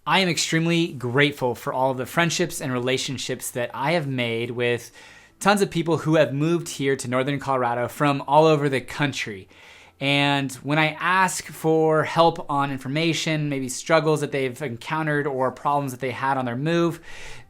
I am extremely grateful for all of the friendships and relationships that I have made with tons of people who have moved here to Northern Colorado from all over the country. And when I ask for help on information, maybe struggles that they've encountered or problems that they had on their move,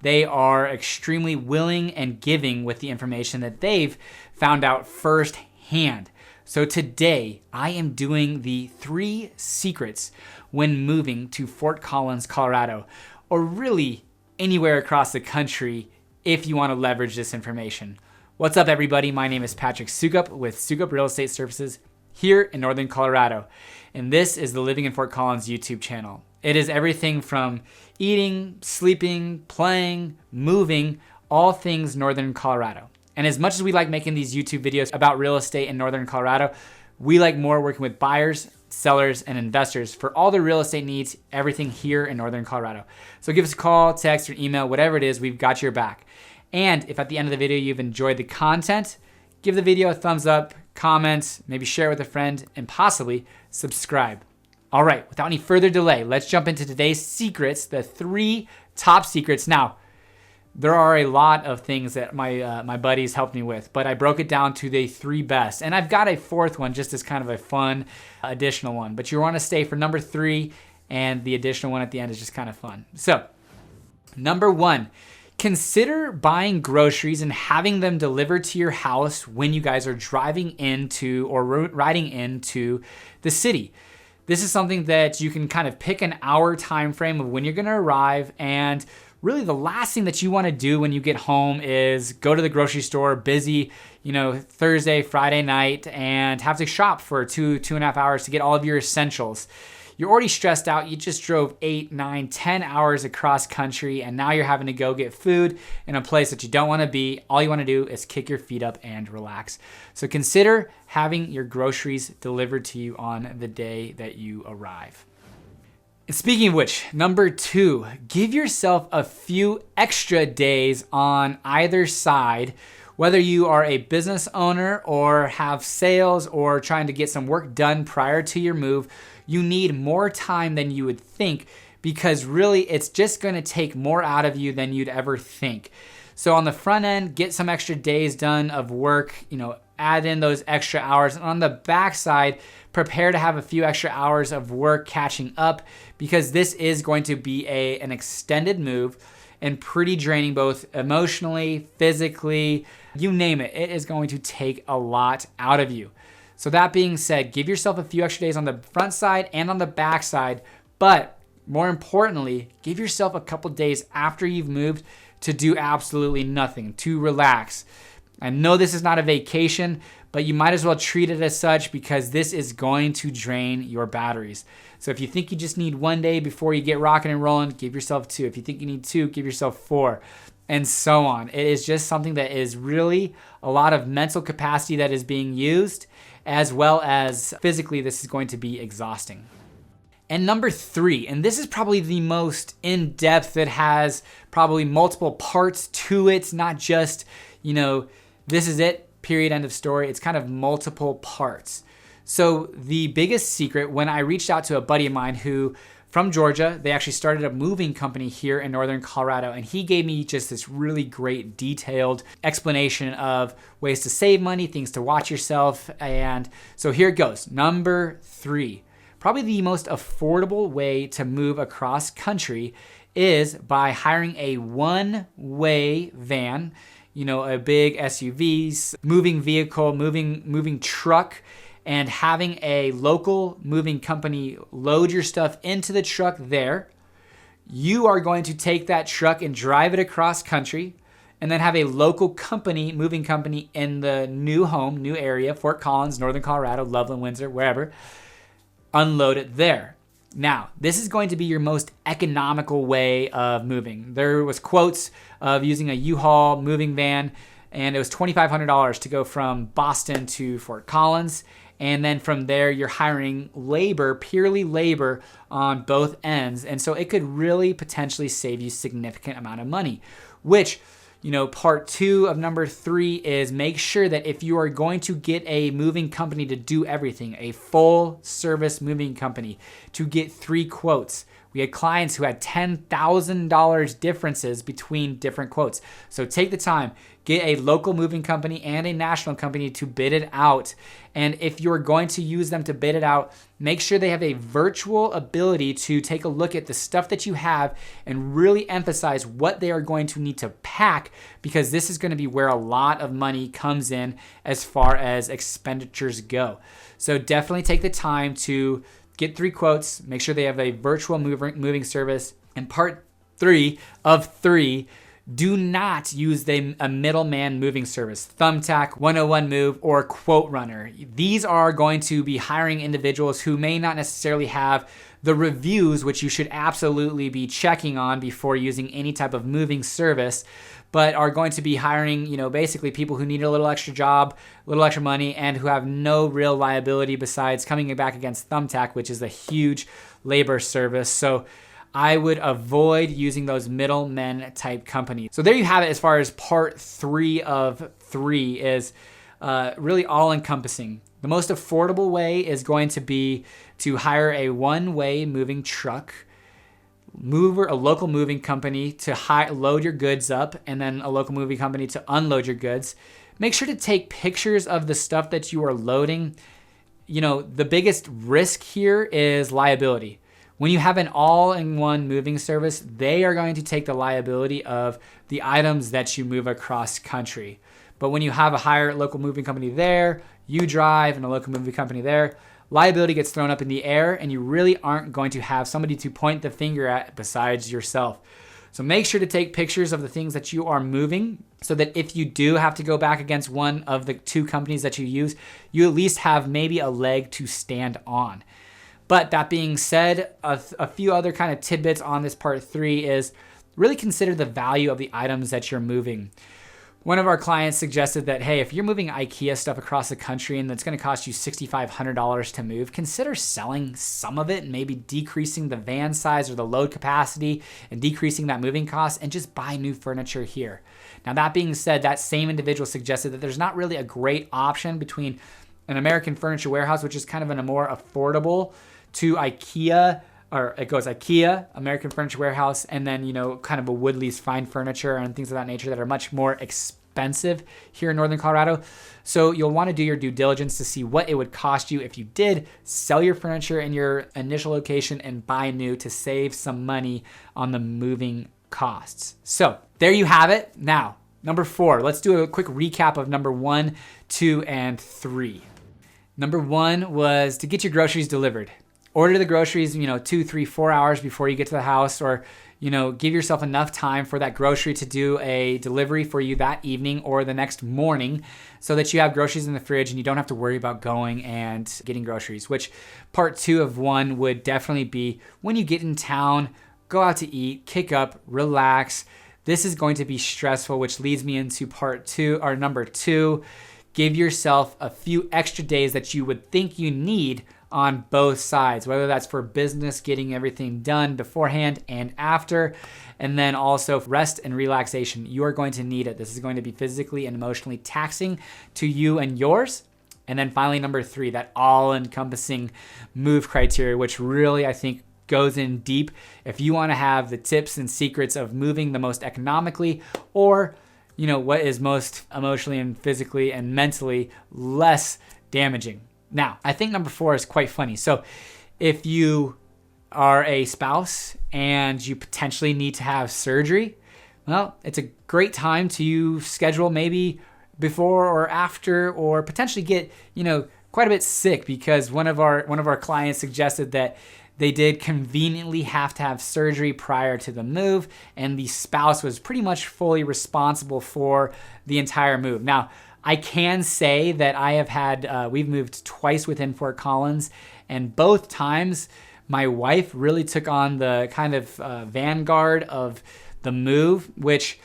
they are extremely willing and giving with the information that they've found out firsthand. So today, I am doing the 3 secrets when moving to Fort Collins, Colorado, or really anywhere across the country if you want to leverage this information. What's up, everybody? My name is Patrick Soukup with Soukup Real Estate Services here in Northern Colorado, and this is the Living in Fort Collins YouTube channel. It is everything from eating, sleeping, playing, moving, all things Northern Colorado. And as much as we like making these YouTube videos about real estate in Northern Colorado, we like more working with buyers, sellers, and investors for all the real estate needs, everything here in Northern Colorado. So give us a call, text, or email, whatever it is, we've got your back. And if at the end of the video you've enjoyed the content, give the video a thumbs up, comment, maybe share it with a friend, and possibly subscribe. All right, without any further delay, let's jump into today's secrets, the 3 top secrets. Now, there are a lot of things that my buddies helped me with, but I broke it down to the 3 best. And I've got a 4th one just as kind of a fun additional one. But you want to stay for number 3, and the additional one at the end is just kind of fun. So, number 1, consider buying groceries and having them delivered to your house when you guys are driving into or riding into the city. This is something that you can kind of pick an hour time frame of when you're going to arrive, and really the last thing that you want to do when you get home is go to the grocery store busy, Thursday, Friday night, and have to shop for 2.5 hours to get all of your essentials. You're already stressed out. You just drove 8, 9, 10 hours across country, and now you're having to go get food in a place that you don't want to be. All you want to do is kick your feet up and relax. So consider having your groceries delivered to you on the day that you arrive. And speaking of which, number 2, give yourself a few extra days on either side. Whether you are a business owner or have sales or trying to get some work done prior to your move, you need more time than you would think, because really it's just going to take more out of you than you'd ever think. So on the front end, get some extra days done of work, add in those extra hours. And on the back side, prepare to have a few extra hours of work catching up, because this is going to be an extended move and pretty draining, both emotionally, physically, you name it. It is going to take a lot out of you. So that being said, give yourself a few extra days on the front side and on the back side, but more importantly, give yourself a couple days after you've moved to do absolutely nothing, to relax. I know this is not a vacation, but you might as well treat it as such, because this is going to drain your batteries. So if you think you just need 1 day before you get rocking and rolling, give yourself 2. If you think you need 2, give yourself 4, and so on. It is just something that is really a lot of mental capacity that is being used, as well as physically this is going to be exhausting. And number 3, and this is probably the most in-depth, that has probably multiple parts to it, not just, this is it, period, end of story. It's kind of multiple parts. So the biggest secret, when I reached out to a buddy of mine who, from Georgia, they actually started a moving company here in Northern Colorado, and he gave me just this really great detailed explanation of ways to save money, things to watch yourself. And so here it goes. Number 3, probably the most affordable way to move across country is by hiring a one-way van, a big SUV, moving vehicle, moving truck, and having a local moving company load your stuff into the truck there. You are going to take that truck and drive it across country, and then have a local moving company in the new home, new area, Fort Collins, Northern Colorado, Loveland, Windsor, wherever, unload it there. Now, this is going to be your most economical way of moving. There was quotes of using a U-Haul moving van, and it was $2,500 to go from Boston to Fort Collins. And then from there, you're hiring labor, purely labor on both ends. And so it could really potentially save you significant amount of money, which, part 2 of number 3 is make sure that if you are going to get a moving company to do everything, a full service moving company, to get 3 quotes. We had clients who had $10,000 differences between different quotes. So take the time, get a local moving company and a national company to bid it out. And if you're going to use them to bid it out, make sure they have a virtual ability to take a look at the stuff that you have and really emphasize what they are going to need to pack, because this is going to be where a lot of money comes in as far as expenditures go. So definitely take the time to get 3 quotes, make sure they have a virtual moving service. And part 3 of 3, do not use a middleman moving service, Thumbtack, 101 Move, or Quote Runner. These are going to be hiring individuals who may not necessarily have the reviews, which you should absolutely be checking on before using any type of moving service, but are going to be hiring, basically people who need a little extra job, a little extra money, and who have no real liability besides coming back against Thumbtack, which is a huge labor service. So I would avoid using those middlemen type companies. So there you have it as far as part 3 of 3 is really all encompassing. The most affordable way is going to be to hire a one-way moving truck, a local moving company to load your goods up, and then a local moving company to unload your goods. Make sure to take pictures of the stuff that you are loading. The biggest risk here is liability. When you have an all-in-one moving service, they are going to take the liability of the items that you move across country. But when you have a higher local moving company there, you drive, and a local moving company there, liability gets thrown up in the air, and you really aren't going to have somebody to point the finger at besides yourself. So make sure to take pictures of the things that you are moving so that if you do have to go back against one of the 2 companies that you use, you at least have maybe a leg to stand on. But that being said, a few other kind of tidbits on this part 3 is really consider the value of the items that you're moving. One of our clients suggested that, hey, if you're moving IKEA stuff across the country and that's going to cost you $6,500 to move, consider selling some of it and maybe decreasing the van size or the load capacity and decreasing that moving cost and just buy new furniture here. Now, that being said, that same individual suggested that there's not really a great option between an American Furniture Warehouse, which is kind of in a more affordable, to IKEA, or it goes IKEA, American Furniture Warehouse, and then, kind of a Woodley's Fine Furniture and things of that nature that are much more expensive here in Northern Colorado. So you'll want to do your due diligence to see what it would cost you if you did sell your furniture in your initial location and buy new to save some money on the moving costs. So there you have it. Now, number 4, let's do a quick recap of number 1, 2, and 3. Number 1 was to get your groceries delivered. Order the groceries, 2, 3, 4 hours before you get to the house, or, give yourself enough time for that grocery to do a delivery for you that evening or the next morning so that you have groceries in the fridge and you don't have to worry about going and getting groceries, which part 2 of 1 would definitely be when you get in town, go out to eat, kick up, relax. This is going to be stressful, which leads me into part 2 or number 2. Give yourself a few extra days that you would think you need on both sides, whether that's for business, getting everything done beforehand and after, and then also rest and relaxation. You are going to need it. This is going to be physically and emotionally taxing to you and yours. And then finally, number 3, that all-encompassing move criteria, which really, I think, goes in deep if you want to have the tips and secrets of moving the most economically, or what is most emotionally and physically and mentally less damaging. Now, I think number 4 is quite funny. So if you are a spouse and you potentially need to have surgery, well, it's a great time to schedule maybe before or after, or potentially get, quite a bit sick, because one of our clients suggested that they did conveniently have to have surgery prior to the move, and the spouse was pretty much fully responsible for the entire move. Now, I can say that I have had, we've moved twice within Fort Collins, and both times my wife really took on the kind of vanguard of the move, which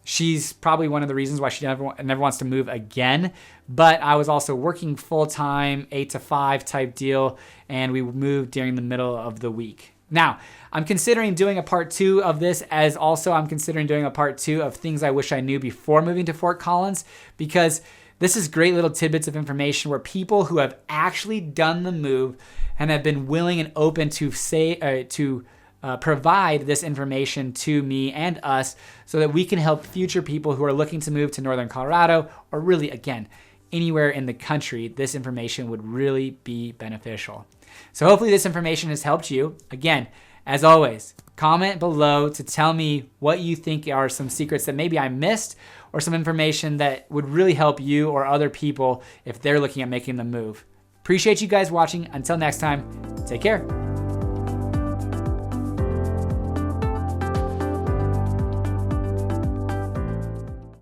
she's probably one of the reasons why she never wants to move again. But I was also working full-time, 8 to 5 type deal, and we moved during the middle of the week. Now, I'm considering doing a part 2 of this, as also I'm considering doing a part 2 of things I wish I knew before moving to Fort Collins, because this is great little tidbits of information where people who have actually done the move and have been willing and open to provide this information to me and us so that we can help future people who are looking to move to Northern Colorado, or really, again, anywhere in the country. This information would really be beneficial. So hopefully this information has helped you. Again, as always, comment below to tell me what you think are some secrets that maybe I missed, or some information that would really help you or other people if they're looking at making the move. Appreciate you guys watching. Until next time, take care.